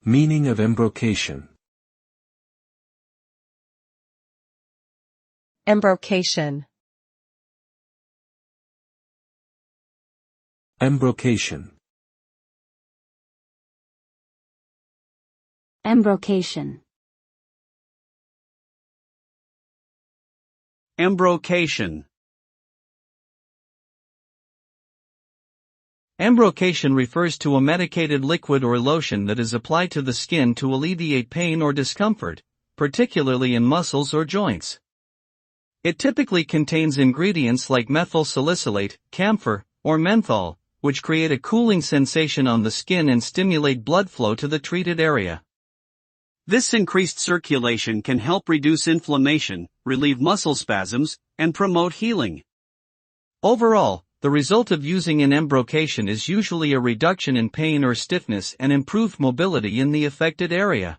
Meaning of embrocation. Embrocation. Embrocation. Embrocation. Embrocation. Embrocation refers to a medicated liquid or lotion that is applied to the skin to alleviate pain or discomfort, particularly in muscles or joints. It typically contains ingredients like methyl salicylate, camphor, or menthol, which create a cooling sensation on the skin and stimulate blood flow to the treated area. This increased circulation can help reduce inflammation, relieve muscle spasms, and promote healing. Overall, the result of using an embrocation is usually a reduction in pain or stiffness and improved mobility in the affected area.